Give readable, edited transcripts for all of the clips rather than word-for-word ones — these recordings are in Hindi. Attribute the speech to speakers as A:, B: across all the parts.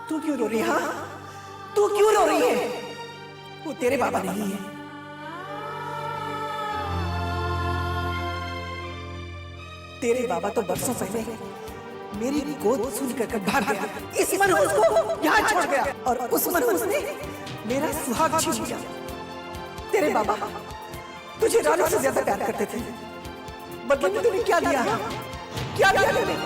A: तू क्यों रो रही है? हाँ, तू क्यों रो रही है? वो तेरे बाबा नहीं है। तेरे बाबा तो बरसों पहले मेरी गोद सुनकर भाग गया। इस मनहूस को यहाँ छोड़ गया और उस मनहूस ने मेरा सुहाग छीन लिया। तेरे बाबा तुझे रानी से ज्यादा प्यार करते थे। बदले में तूने क्या लिया? क्या लिया तूने?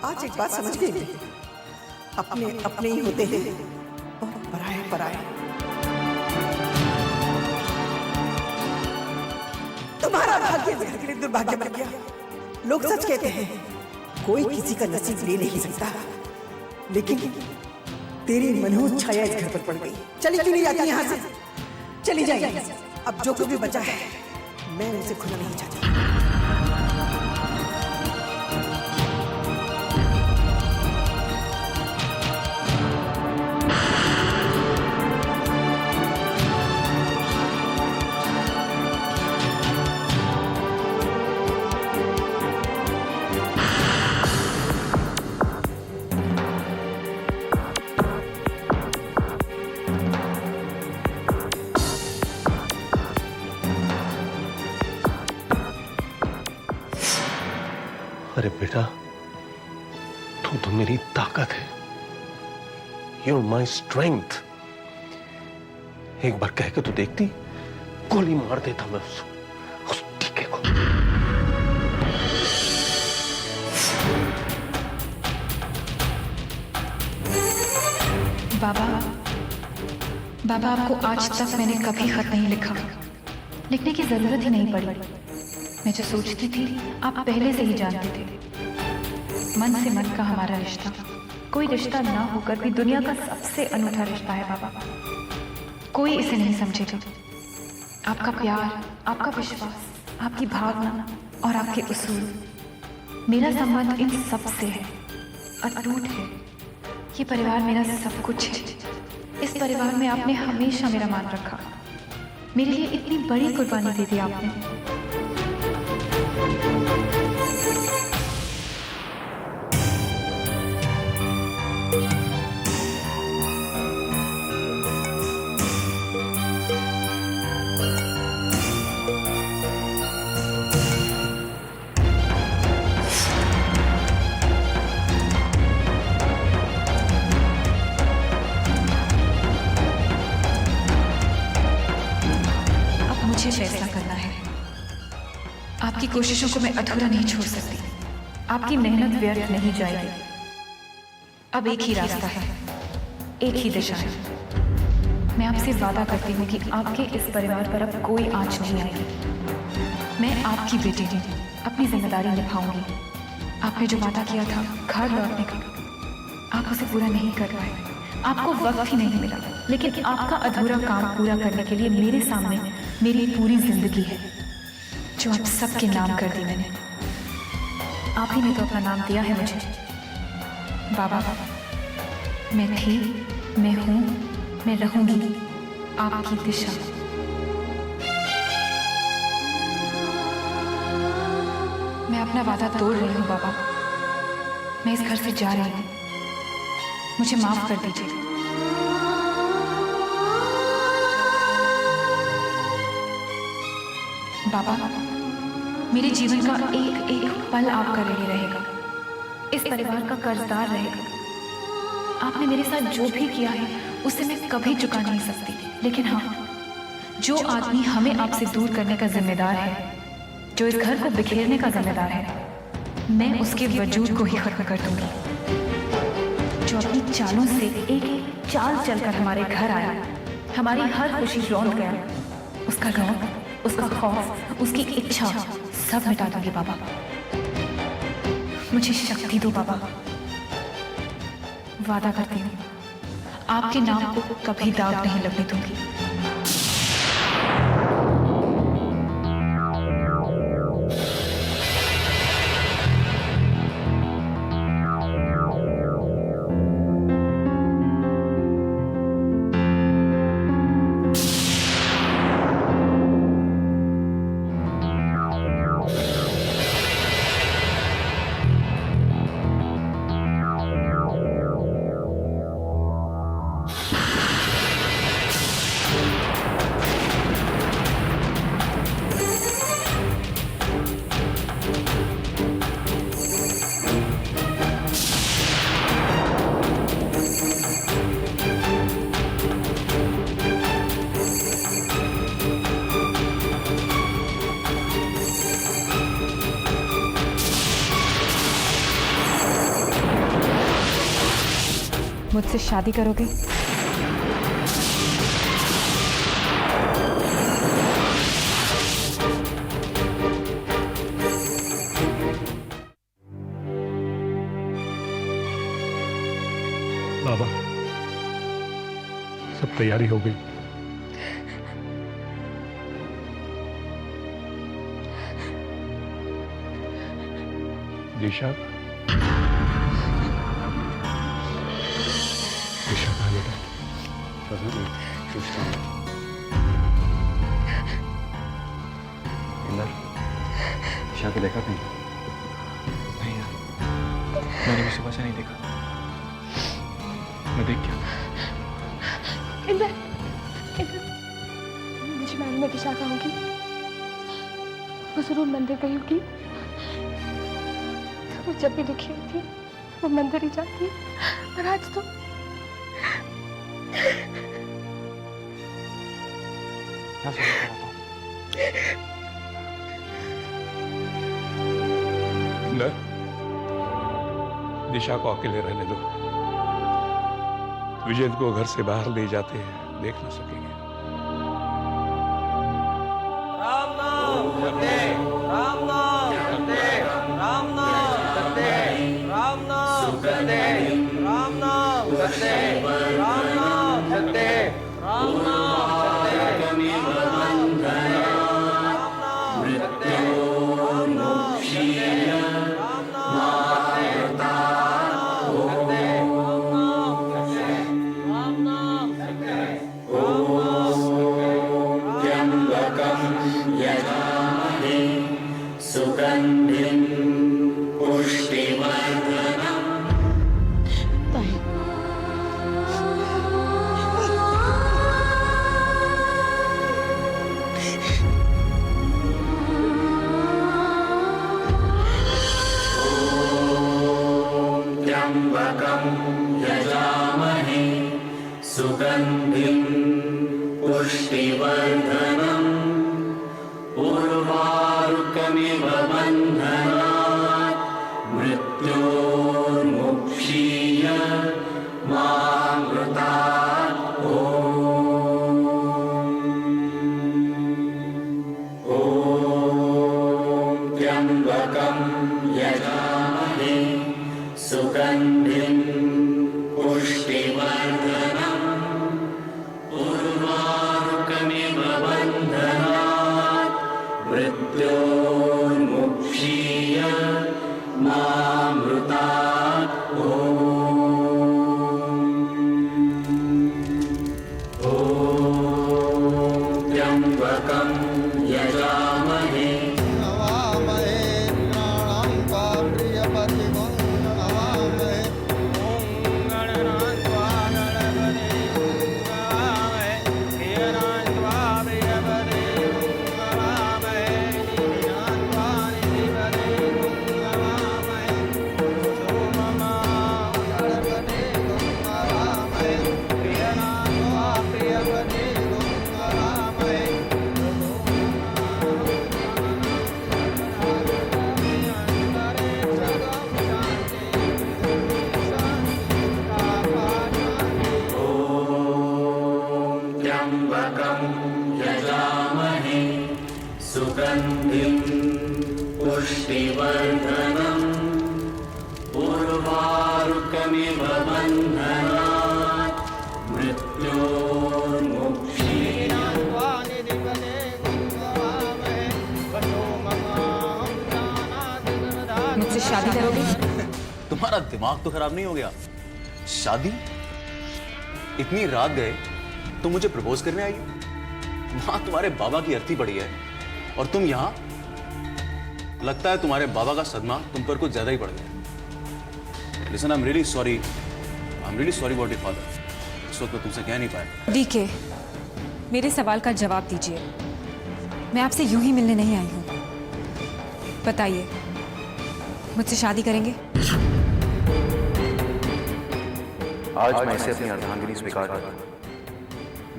A: आज एक बात समझ गई, अपने अपने ही होते हैं और पराए पराए। तुम्हारा भाग्य मेरे लिए दुर्भाग्य बन गया। लोग सच कहते हैं कोई किसी का नसीब ले नहीं सकता, लेकिन तेरी मनहूस छाया इस घर पर पड़ गई। चली क्यों नहीं जाती यहाँ से? चली जाइए। अब जो कुछ भी बचा है मैं उसे खुला नहीं चाहती।
B: अरे बेटा, तू तो मेरी ताकत है। You're my strength। एक बार कह के तो देखती, गोली मार देता मैं उस टीके को।
C: बाबा आपको आज तक मैंने कभी खत नहीं लिखा, लिखने की जरूरत ही नहीं पड़ी। मैं जो सोचती थी आप पहले से ही जानते थे। मन से मन का हमारा रिश्ता कोई रिश्ता ना होकर भी दुनिया का सबसे अनूठा रिश्ता है बाबा। कोई इसे नहीं समझेगा। आपका प्यार, आपका विश्वास, आपकी भावना और आपके उसूल, मेरा संबंध इन सब से है, अटूट है। ये परिवार मेरा सब कुछ है। इस परिवार में आपने हमेशा मेरा मान रखा। मेरे लिए इतनी बड़ी कुर्बानी दे दी आपने। मुझे फैसला करना है। आपकी कोशिशों को मैं अधूरा नहीं छोड़ सकती। आपकी मेहनत व्यर्थ नहीं जाएगी। अब एक ही रास्ता है, एक ही दिशा है। मैं आपसे वादा करती हूँ कि आपके इस परिवार पर अब कोई आंच नहीं आएगी। मैं आपकी बेटी हूँ, अपनी जिम्मेदारी निभाऊंगी। आपने जो वादा किया था घर लौटने का, आप उसे पूरा नहीं कर पाए। आपको वक्त ही नहीं मिला, लेकिन आपका अधूरा काम पूरा करने के लिए मेरे सामने मेरी पूरी जिंदगी है, जो आप सबके नाम कर दी मैंने। आप ही ने तो अपना नाम दिया है मुझे। बाबा, मैं थी, मैं हूँ, मैं रहूंगी आपकी दिशा। मैं अपना वादा तोड़ रही हूँ बाबा। मैं इस घर से जा रही हूँ। मुझे माफ कर दीजिए। बाबा, मेरे जीवन का एक एक पल आपका ऋणी रहेगा, इस परिवार का कर्जदार रहेगा। आपने मेरे साथ जो भी किया है उसे मैं कभी चुका नहीं सकती, लेकिन हाँ, जो आदमी हमें आपसे दूर करने का जिम्मेदार है, जो इस घर को बिखेरने का जिम्मेदार है, मैं उसके वजूद को ही खत्म कर दूंगी। जो अपनी चालों से एक एक चाल चलकर हमारे घर आया, हमारी हर खुशी रौंद गया, उसका रौब, उसका खौफ, उसकी इच्छा सब मिटा दूंगी बाबा। मुझे शक्ति दो बाबा। वादा करती हूँ आपके नाम को कभी दाग नहीं लगने दूंगी। मुझसे शादी करोगे?
B: बाबा, सब तैयारी हो गई। दिशा, दिशा कहाँ बेटा?
D: इंदर, दिशा को देखा कहीं?
E: नहीं यार, मैंने भी सुबह से नहीं देखा। मैं देख क्या?
F: इंदर, मुझे मालूम है दिशा कहाँ होगी। वो जरूर मंदिर गई होगी। वो जब भी दुखी होती है वो मंदिर ही जाती है, और आज तो
E: मैं समझ पा रहा हूँ।
B: इंदर, दिशा को अकेले रहने दो। विजय को घर से बाहर ले जाते हैं, देख ना सकेंगे।
G: राम नाम सत्य, राम नाम सत्य, राम नाम सत्य, राम नाम सत्य, राम नाम सत्य, राम नाम सत्य, राम नाम
H: सुगन्धिं पुष्टिवर्धनम् उर्वारुकमिव बन्धनात् मृत्योर्मुक्षीय मामृतात् ॐ त्र्यम्बकं यजामहे सुगन्धिं पुष्टिवर्धनम् उर्वारुकमिव बन्धनात् मृत्योर्मुक्षीय मामृतात् ॐ त्र्यम्बकं यजामहे यजामहे सुगन्धिं पुष्टिवर्धनम् उर्वारुकमिव बन्धनात् मृत्योर्मुक्षीय
C: मुझसे शादी करोगे?
D: तुम्हारा दिमाग तो खराब नहीं हो गया? शादी? इतनी रात गए तो मुझे प्रपोज करने आई हो? वहां तुम्हारे बाबा की अर्थी पड़ी है और तुम यहां? लगता है तुम्हारे बाबा का सदमा तुम पर कुछ ज्यादा ही पड़ गया। Listen, I am really sorry about your father. इस वक्त मैं तुमसे कह नहीं पाया।
C: डीके, मेरे सवाल का जवाब दीजिए। मैं आपसे यूं ही मिलने नहीं आई हूं। बताइए, मुझसे शादी करेंगे?
D: आज मैं इसे अपनी अर्धांगिनी स्वीकार करता हूं।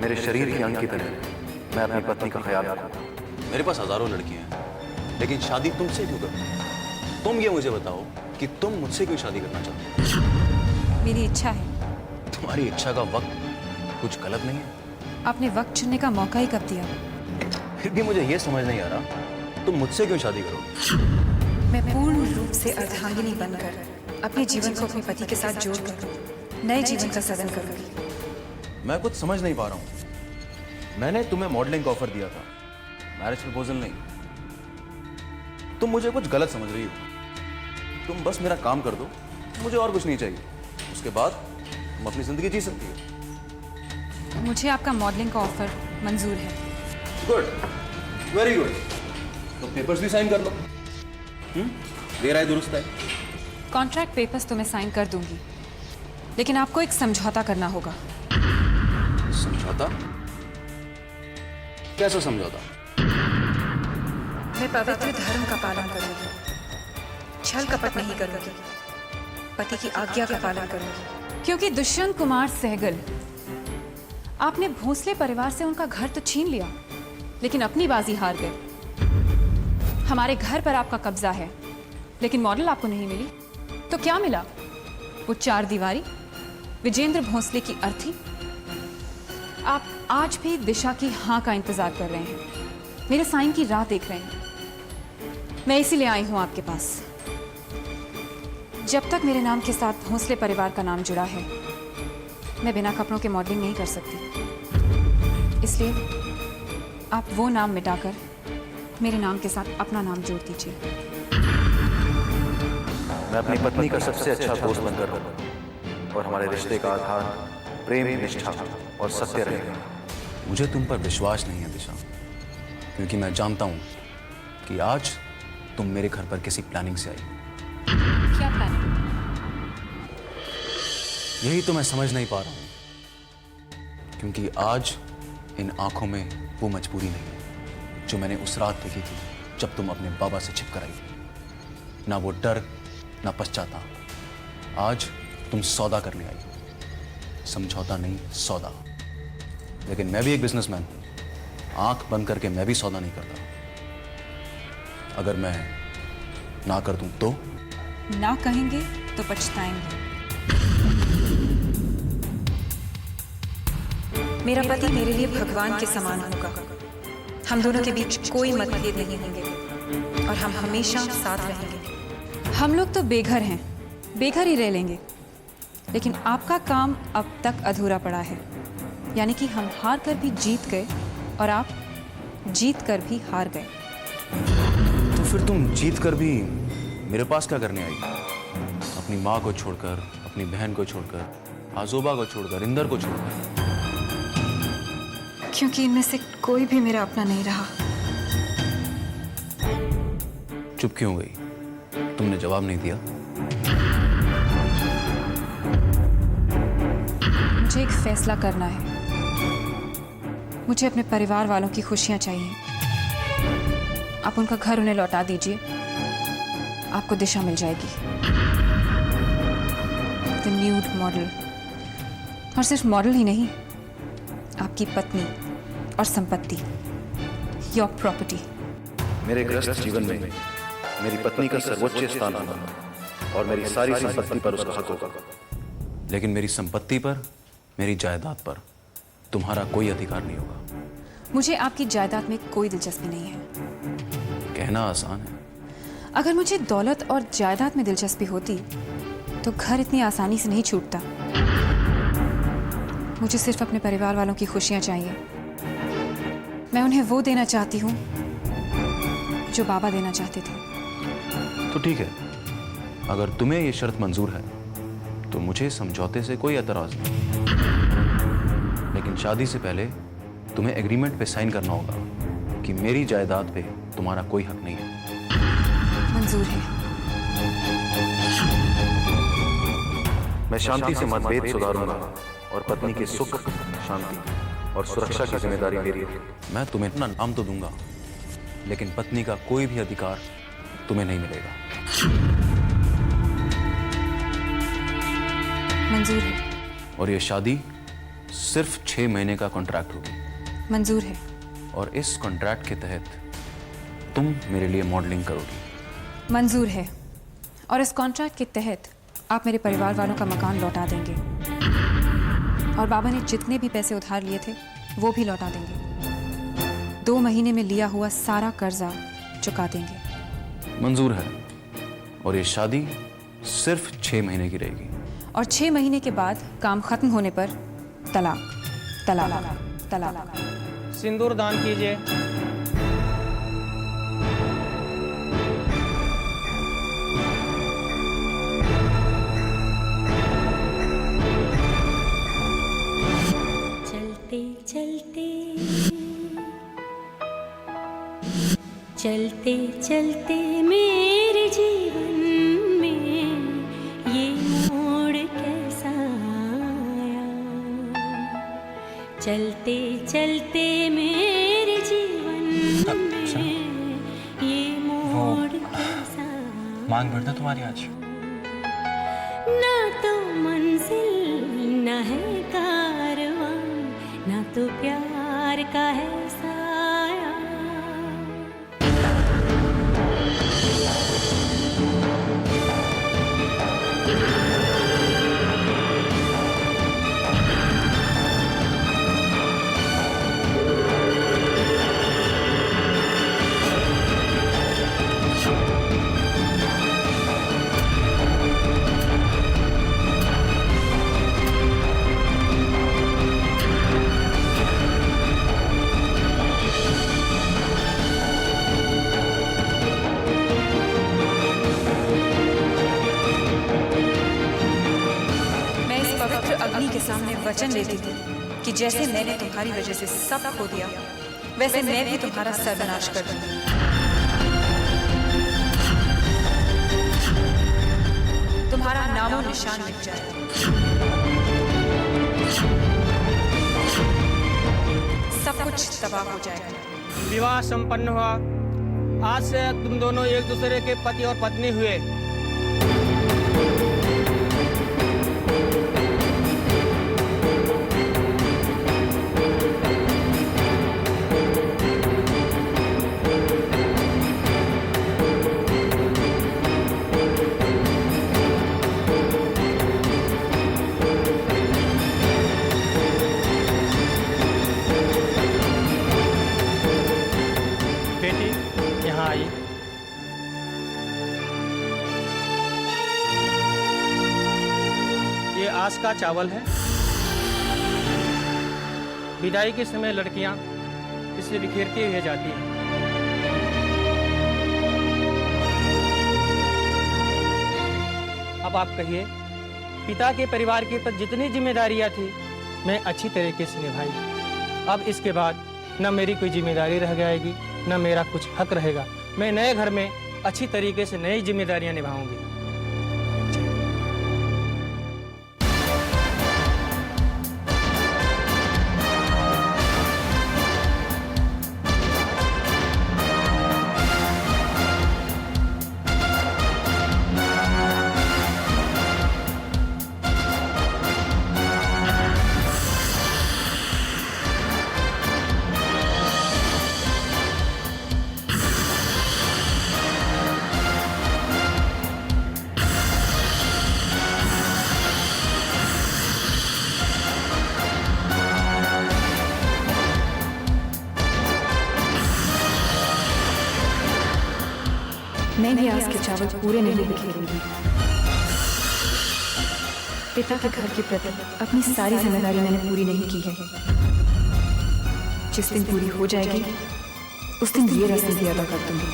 D: मेरे शरीर के अंग की तरह मैं अपनी पत्नी का ख्याल रखूंगा। मेरे पास हजारों लड़कियां हैं, लेकिन शादी तुमसे क्यों करूं? तुम ये मुझे बताओ कि तुम मुझसे क्यों शादी करना चाहते हो?
C: मेरी इच्छा है।
D: तुम्हारी इच्छा का वक्त कुछ गलत नहीं है?
C: आपने वक्त चुनने का मौका ही कब दिया?
D: फिर भी मुझे ये समझ नहीं आ रहा तुम मुझसे क्यों शादी करोगे?
C: मैं पूर्ण रूप से अर्धांगिनी बनकर अपने जीवन को अपने पति के साथ जोड़कर नए जीवन का सृजन करूंगी।
D: मैं कुछ समझ नहीं पा रहा हूं। मैंने तुम्हें मॉडलिंग का ऑफर दिया था, मैरिज प्रपोजल नहीं। तुम मुझे कुछ गलत समझ रही हो। तुम बस मेरा काम कर दो, मुझे और कुछ नहीं चाहिए। उसके बाद तुम अपनी जिंदगी जी सकती हो।
C: मुझे आपका मॉडलिंग का ऑफर मंजूर है।
D: Good, very good. तो पेपर्स भी साइन कर लो। देर आए दुरुस्त है।
C: कॉन्ट्रैक्ट पेपर्स तो मैं साइन कर दूंगी, लेकिन आपको एक समझौता करना होगा।
D: समझौता? कैसा समझौता?
C: मैं पवित्र धर्म का पालन करूंगी, छल कपट नहीं करूंगी, पति की आज्ञा का पालन करूंगी। क्योंकि दुष्यंत कुमार सहगल, आपने भोसले परिवार से उनका घर तो छीन लिया, लेकिन अपनी बाजी हार गए। हमारे घर पर आपका कब्जा है, लेकिन मॉडल आपको नहीं मिली। तो क्या मिला? वो 4 दीवारी, विजेंद्र भोसले की अर्थी। आप आज भी दिशा की हाँ का इंतजार कर रहे हैं, मेरे साइन की राह देख रहे हैं। मैं इसीलिए आई हूं आपके पास। जब तक मेरे नाम के साथ भोसले परिवार का नाम जुड़ा है, मैं बिना कपड़ों के मॉडलिंग नहीं कर सकती। इसलिए आप वो नाम मिटाकर मेरे नाम के साथ अपना नाम जोड़ दीजिए।
I: मैं अपनी पत्नी का सबसे अच्छा दोस्त बनकर रहूंगा और हमारे रिश्ते का आधार प्रेम, निष्ठा और सत्य रहेगा।
D: मुझे तुम पर विश्वास नहीं है दिशा, क्योंकि मैं जानता हूं कि आज तुम मेरे घर पर किसी प्लानिंग से आई।
C: क्या प्लानिंग?
D: यही तो मैं समझ नहीं पा रहा हूं, क्योंकि आज इन आंखों में वो मजबूरी नहीं है जो मैंने उस रात देखी थी जब तुम अपने बाबा से छिप कर आई थी। ना वो डर, ना पश्चाताप। आज तुम सौदा करने आई हो, समझौता नहीं, सौदा। लेकिन मैं भी एक बिजनेसमैन हूं, आंख बंद करके मैं भी सौदा नहीं करता। अगर मैं ना कर दूं तो?
C: ना कहेंगे तो पछताएंगे। मेरा पति मेरे लिए भगवान के समान होगा। हम दोनों के बीच कोई मतभेद नहीं होंगे और हम हमेशा साथ रहेंगे। हम लोग तो बेघर हैं, बेघर ही रह लेंगे। लेकिन आपका काम अब तक अधूरा पड़ा है, यानी कि हम हार कर भी जीत गए और आप जीत कर भी हार गए।
D: तो फिर तुम जीत कर भी मेरे पास क्या करने आई? अपनी माँ को छोड़कर, अपनी बहन को छोड़कर, आजोबा को छोड़कर, इंदर को छोड़कर।
C: क्योंकि इनमें से कोई भी मेरा अपना नहीं रहा।
D: चुप क्यों गई? तुमने जवाब नहीं दिया।
C: मुझे एक फैसला करना है। मुझे अपने परिवार वालों की खुशियां चाहिए। आप उनका घर उन्हें लौटा दीजिए, आपको दिशा मिल जाएगी। द न्यूड मॉडल, और सिर्फ मॉडल ही नहीं, आपकी पत्नी और संपत्ति, योर प्रॉपर्टी।
I: मेरे गृहस्थ जीवन में मेरी पत्नी का सर्वोच्च स्थान होगा और मेरी सारी संपत्ति पर उसका हक होगा।
D: लेकिन मेरी संपत्ति पर, मेरी जायदाद पर तुम्हारा कोई अधिकार नहीं होगा।
C: मुझे आपकी जायदाद में कोई दिलचस्पी नहीं है।
D: कहना आसान है।
C: अगर मुझे दौलत और जायदाद में दिलचस्पी होती तो घर इतनी आसानी से नहीं छूटता। मुझे सिर्फ अपने परिवार वालों की खुशियां चाहिए। मैं उन्हें वो देना चाहती हूँ जो बाबा देना चाहते थे।
D: तो ठीक है, अगर तुम्हें ये शर्त मंजूर है तो मुझे समझौते से कोई एतराज नहीं। लेकिन शादी से पहले तुम्हें एग्रीमेंट पे साइन करना होगा कि मेरी जायदाद पे तुम्हारा कोई हक नहीं है।
C: मंजूर है।
I: मैं शांति से मतभेद सुधारूंगा और पत्नी के सुख, शांति और सुरक्षा की जिम्मेदारी मेरी है।
D: मैं तुम्हें अपना नाम तो दूंगा, लेकिन पत्नी का कोई भी अधिकार तुम्हें नहीं मिलेगा।
C: मंजूर है।
D: और ये शादी सिर्फ 6 महीने का कॉन्ट्रैक्ट होगी।
C: मंजूर है।
D: और इस कॉन्ट्रैक्ट के तहत तुम मेरे लिए मॉडलिंग करोगी।
C: मंजूर है। और इस कॉन्ट्रैक्ट के तहत आप मेरे परिवार वालों का मकान लौटा देंगे। और बाबा ने जितने भी पैसे उधार लिए थे वो भी लौटा देंगे। 2 महीने में लिया हुआ सारा कर्जा चुका देंगे।
D: मंजूर है। और ये शादी सिर्फ 6 महीने की रहेगी।
C: और 6 महीने के बाद काम खत्म होने पर तलाक तलाक तलाक।
G: सिंदूर दान कीजिए।
J: चलते चलते मेरे जीवन में ये मोड़ कैसा आया। चलते चलते मेरे जीवन में ये मोड़ कैसा।
E: मांग भरता तुम्हारी आज।
J: ना तो मंजिल ना है कारवां, ना तो प्यार का है साया।
C: अग्नि के सामने वचन लेती हूँ कि जैसे मैंने तुम्हारी वजह से सब खो दिया, वैसे मैं भी तुम्हारा सर्वनाश कर दूंगी। तुम्हारा नामो निशान मिट जाए। सब कुछ तबाह हो जाएगा।
G: विवाह संपन्न हुआ। आज से तुम दोनों एक दूसरे के पति और पत्नी हुए। बेटी यहाँ आई। ये आस का चावल है। विदाई के समय लड़कियां इसे बिखेरती हुई जाती हैं। अब आप कहिए, पिता के परिवार के ऊपर जितनी जिम्मेदारियां थी मैं अच्छी तरीके से निभाई। अब इसके बाद न मेरी कोई जिम्मेदारी रह जाएगी, न मेरा कुछ हक रहेगा। मैं नए घर में अच्छी तरीके से नई जिम्मेदारियां निभाऊंगी।
C: मैं भी आज के चावल पूरे नहीं बिखेरूंगी। पिता के घर के प्रति अपनी सारी जिम्मेदारी मैंने पूरी नहीं की है। जिस दिन पूरी हो जाएगी उस दिन ये रस्म भी अदा कर दूंगी।